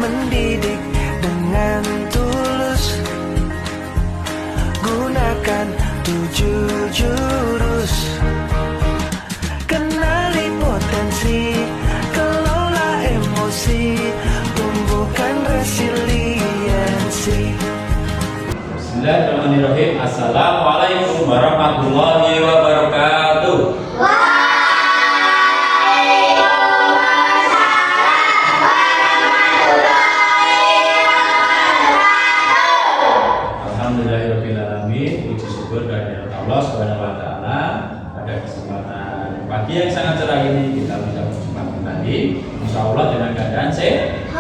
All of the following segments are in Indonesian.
mendidik dengan tulus. Gunakan 7 jurus, kenali potensi, kelola emosi, tumbuhkan resiliensi. Bismillahirrahmanirrahim. Assalamualaikum warahmatullahi wabarakatuh. Alhamdulillahirrahmanirrahim. Puji syukur kehadirat Allah Subhanahu wa taala. Pada kesempatan pagi yang sangat cerah ini kita bisa berjumpa kembali, insyaallah dengan keadaan sehat.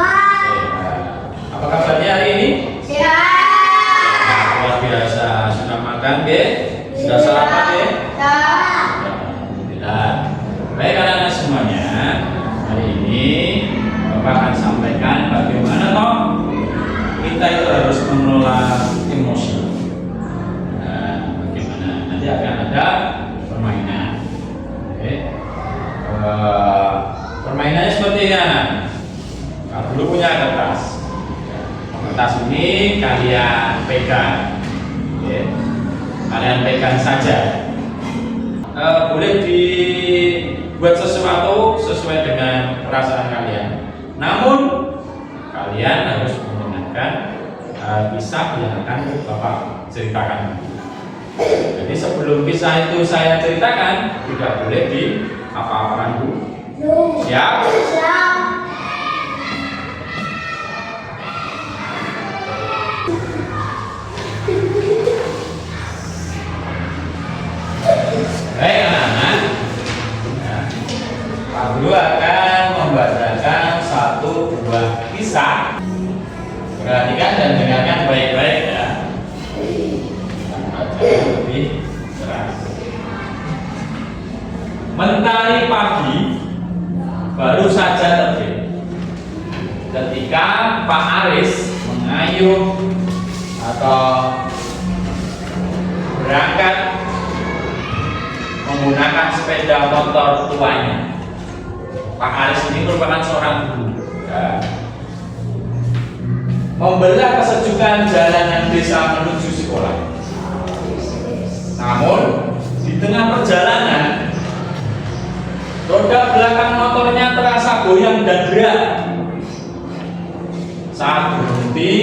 Apa kabarnya hari ini? Sehat. Luar biasa. Sudah makan ke? Sudah sarapan ke? Alhamdulillah. Baik anak-anak semuanya, hari ini Bapak akan sampaikan bagaimana toh kita itu harus mengelola emosi. Bagaimana? Nanti akan ada permainan. Oke. Permainannya seperti ini anak. Kalau dulu punya kertas. Kertas ini kalian pegang, kalian pegang saja. Boleh dibuat sesuatu sesuai dengan perasaan kalian. Namun kalian harus menggunakan kisah yang akan Bapak ceritakan. Jadi sebelum kisah itu saya ceritakan, tidak boleh di apa-apakan dulu. Siap? Siap. Baik anak-anak, Pak Guru akan membacakan satu buah kisah. Perhatikan dan dengarkan baik-baik ya. Baca lebih keras. Mentari pagi baru saja terbit ketika Pak Aris mengayuh atau berangkat menggunakan sepeda motor tuanya. Pak Aris ini merupakan seorang guru. Membelah kesejukan jalanan desa menuju sekolah. Namun di tengah perjalanan, roda belakang motornya terasa goyang dan berat. Saat berhenti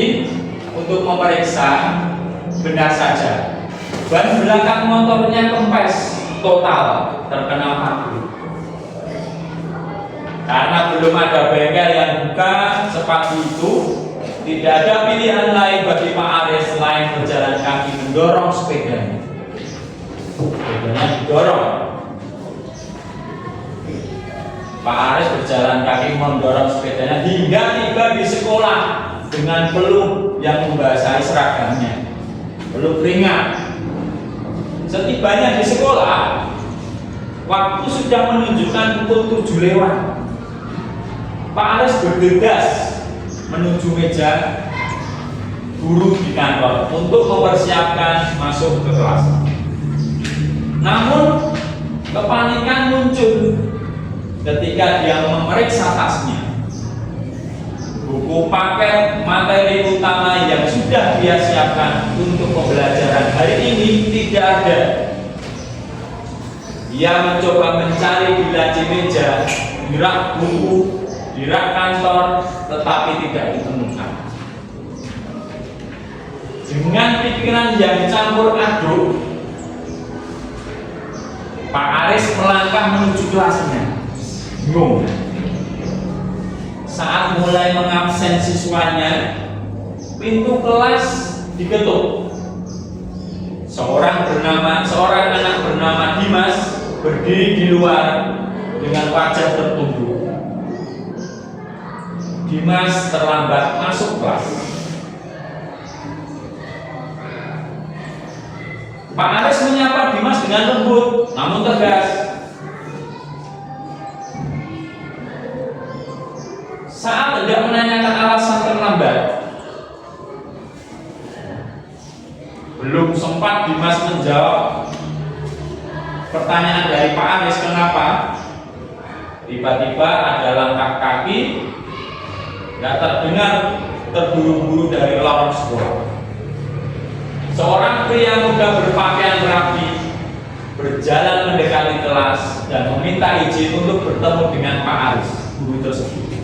untuk memeriksa, benar saja ban belakang motornya kempes total, terkena paku. Karena belum ada bengkel yang buka sepatu itu, tidak ada pilihan lain bagi Pak Aris selain berjalan kaki mendorong sepedanya. Sepedanya didorong. Pak Aris berjalan kaki mendorong sepedanya hingga tiba di sekolah dengan peluh yang membasahi seragamnya, peluh keringat. Setibanya di sekolah, waktu sudah menunjukkan pukul 7 lewat. Pak Aris bergegas menuju meja guru di kantor untuk mempersiapkan masuk ke kelas. Namun kepanikan muncul ketika dia memeriksa tasnya. Buku paket materi utama yang sudah dia siapkan untuk pembelajaran hari ini tidak ada. Dia mencoba mencari di laci meja, di rak buku, di rak kantor, tetapi tidak ditemukan. Dengan pikiran yang campur aduk, Pak Aris melangkah menuju kelasnya. Bingung. Saat mulai mengabsen siswanya, pintu kelas diketuk. Seorang anak bernama Dimas berdiri di luar dengan wajah tertunduk. Dimas terlambat masuk kelas. Pak Aris menyapa Dimas dengan lembut namun tegas. Saat hendak menanyakan alasan terlambat, belum sempat Dimas menjawab pertanyaan dari Pak Aris kenapa, tiba-tiba ada langkah kaki nggak terdengar terburu-buru dari lorong sekolah. Seorang pria muda berpakaian rapi berjalan mendekati kelas dan meminta izin untuk bertemu dengan Pak Aris, guru tersebut,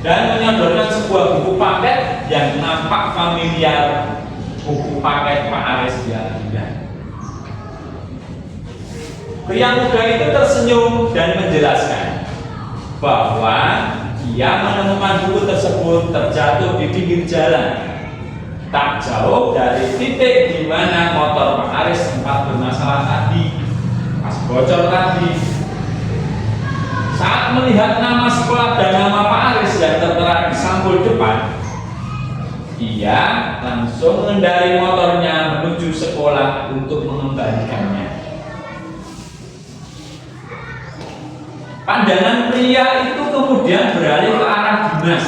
dan menyodorkan sebuah buku paket yang nampak familiar, buku paket Pak Aris dia. Pria muda itu tersenyum dan menjelaskan bahwa ia menemukan buku tersebut terjatuh di pinggir jalan, tak jauh dari titik di mana motor Pak Aris sempat bermasalah tadi, pas bocor tadi. Saat melihat nama sekolah dan nama Pak Aris yang tertera di sampul depan, ia langsung mengendarai motornya menuju sekolah untuk mengembalikannya. Pandangan pria itu kemudian beralih ke arah Dimas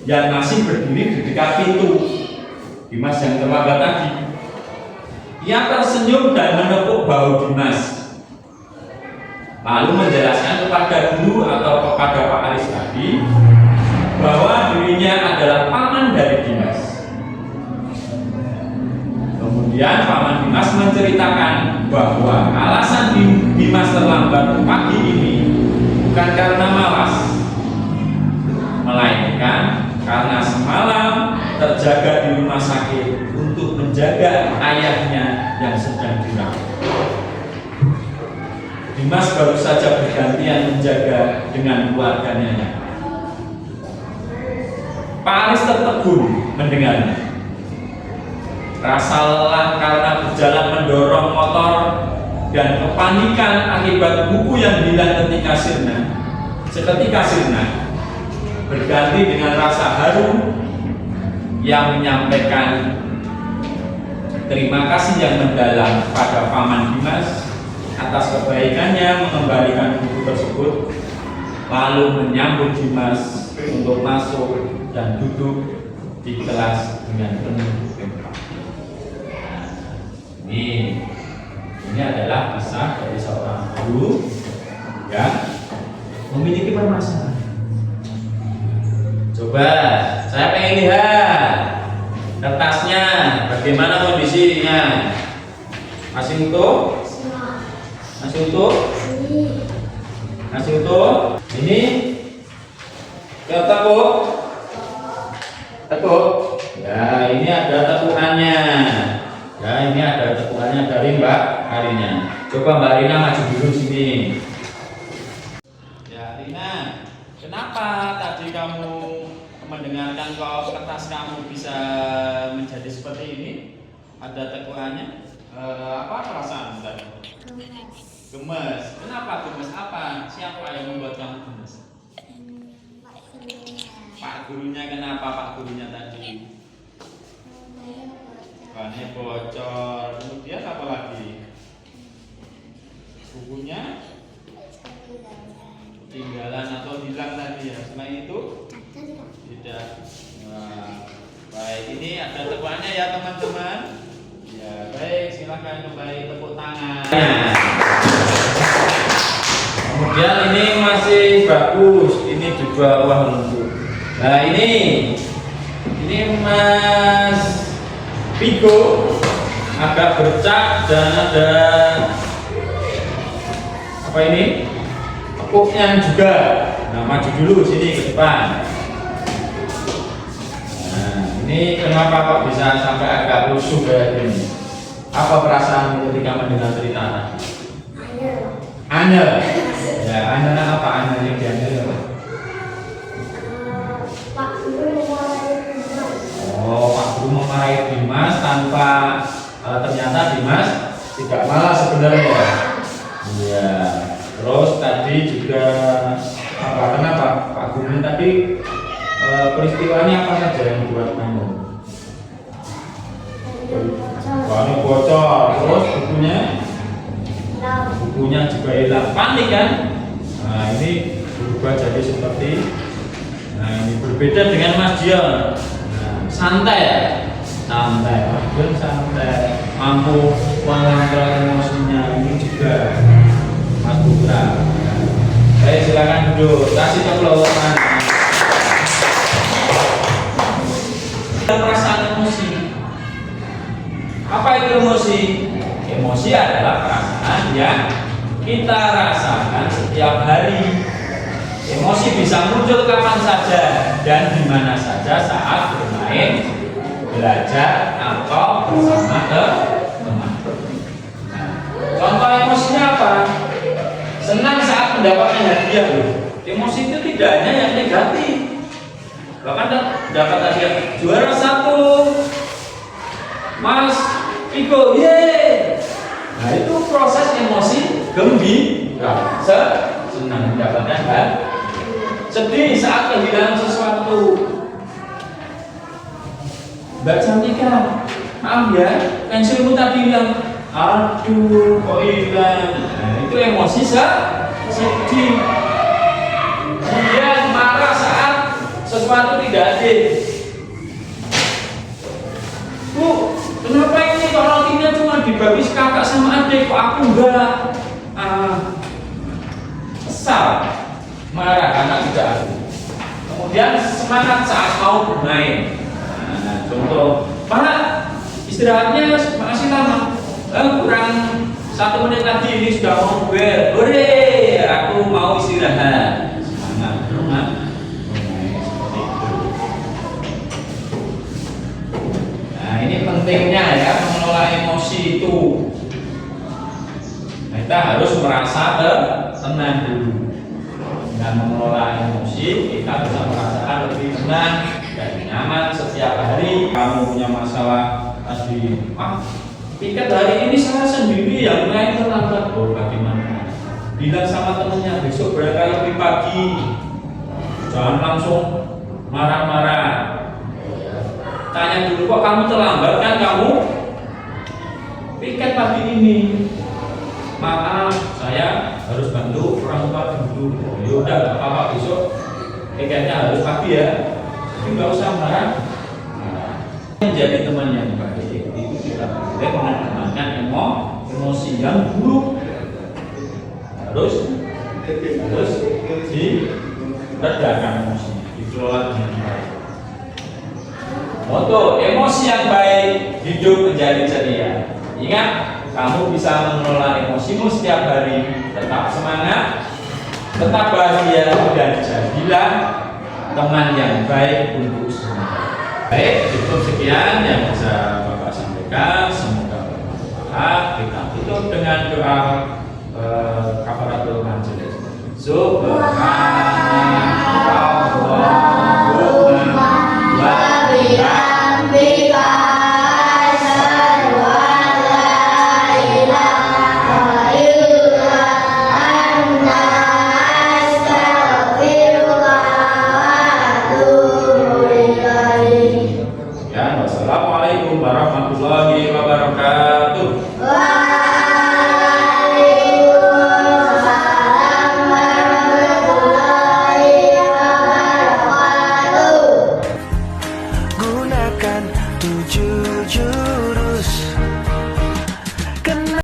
yang masih berdiri di dekat pintu. Dimas yang terlambat tadi. Ia tersenyum dan menepuk bahu Dimas, lalu menjelaskan kepada guru atau kepada Pak Aris tadi bahwa dirinya adalah paman dari Dimas. Kemudian paman Dimas menceritakan bahwa alasan Dimas terlambat pagi ini bukan karena malas, melainkan karena semalam terjaga di rumah sakit untuk menjaga ayahnya yang sedang dirawat. Dimas baru saja bergantian menjaga dengan keluarganya. Pak Aris tertegun mendengarnya. Rasa lelah karena berjalan mendorong motor dan kepanikan akibat buku yang hilang seketika sirna berganti dengan rasa haru yang menyampaikan terima kasih yang mendalam pada paman Dimas atas kebaikannya mengembalikan buku tersebut, lalu menyambut Dimas untuk masuk dan duduk di kelas dengan penuh empati. Ini adalah kisah dari seorang guru yang memiliki permasalahan. Coba saya pengen lihat kertasnya, bagaimana kondisinya. Masih utuh? Masih utuh? Masih utuh? Ini ketekuk? Tekuk? Ya, ini ada tekukannya. Ya, ini ada tekukannya dari Mbak Karina. Coba Mbak Rina maju dulu sini. Ya, Rina, kenapa tadi kamu mendengarkan kalau kertas kamu bisa menjadi seperti ini? Ada tekukannya? Apa perasaan tadi? Gemes. Kenapa gemes? Apa? Siapa yang membuat kamu gemes? Pak gurunya. Kenapa Pak gurunya tadi? Bannya bocor. Kemudian apa lagi? Bukunya ketinggalan atau hilang tadi ya. Selain itu tidak. Nah, baik, ini ada tekukannya ya teman-teman. Ya baik, silakan kembali tepuk tangan. Kemudian ini masih bagus. Ini juga uang lembut. Nah ini Mas Pigo agak bercak dan ada apa ini? Tekuknya juga. Nah, maju dulu sini ke depan. Nah, ini kenapa kok bisa sampai agak lusuh kayak gini? Apa perasaan ketika mendengar cerita? Anyel. Ya, anyel apa? Anyel yang diambil. Oh, Pak Guru memarahi Dimas tanpa ternyata Dimas tidak malas sebenarnya. Iya. Terus tadi juga apa? Kenapa Pak Guru tadi peristiwanya apa saja yang membuat kamu? Bannya bocor. Terus bukunya juga hilang. Panik kan? Nah ini berubah jadi seperti. Nah ini berbeda dengan Mas Dion. Santai ya, santai, santai, mampu mengontrol emosinya. Ini juga Mas Putra. Baik, silakan duduk. Kasih tepuk tangan. Perasaan emosi. Apa itu emosi? Emosi adalah perasaan yang kita rasakan setiap hari. Emosi bisa muncul kapan saja dan di mana saja saat bermain, belajar, atau bersama teman. Nah, contoh emosinya apa? Senang saat mendapatkan hadiah loh. Emosi itu tidak hanya yang negatif. Bahkan dapat hadiah juara 1, Mas Iko, ye. Nah itu proses emosi gembira, senang mendapatkan hadiah. Sedih saat kehilangan sesuatu. Mbak Cantika, maaf ya, pensilmu tadi hilang. Aduh, kok hilang? Nah, itu emosi sedih. Dia marah saat sesuatu tidak adil. Bu, kenapa ini kok rotinya cuma dibagi kakak sama adik, kok aku enggak? Kesal, marah karena tidak adil. Kemudian semangat saat mau bermain. Nah, contoh, Pak, istirahatnya masih lama. Kurang 1 menit lagi ini sudah mau bel. Hore, aku mau istirahat. Semangat, semangat. Seperti itu. Nah, ini pentingnya ya mengelola emosi itu. Nah, kita harus merasa tenang dulu. Dengan mengelola emosi, kita bisa merasakan lebih tenang dan nyaman setiap hari. Kamu punya masalah tadi, tiket hari ini saya sendiri yang naik terlambat. Oh, bagaimana? Bilang sama temennya besok berangkat lebih pagi. Jangan langsung marah-marah. Tanya dulu, kok kamu terlambat kan kamu? Tiket pagi ini. Maaf, saya harus bantu orang tua dulu. Ya udah, nggak apa-apa, besok tiketnya harus pagi ya. Jadi nggak usah marah. Menjadi teman yang baik itu kita boleh mengedepankan emosi yang buruk. Harus diredakan emosinya, dikelola dengan baik. Untuk emosi yang baik, hidup menjadi ceria. Ingat, kamu bisa mengelola emosimu setiap hari. Tetap semangat, tetap bahagia, dan jadilah teman yang baik untuk semua. Baik, cukup sekian yang bisa Bapak sampaikan. Semoga bermanfaat. Kita tutup dengan doa kafaratul majelis. Subhanallahumma wa bihamdika asyhadu an la ilaha illa anta astaghfiruka wa atubu ilaik. Wassalamualaikum warahmatullahi wabarakatuh.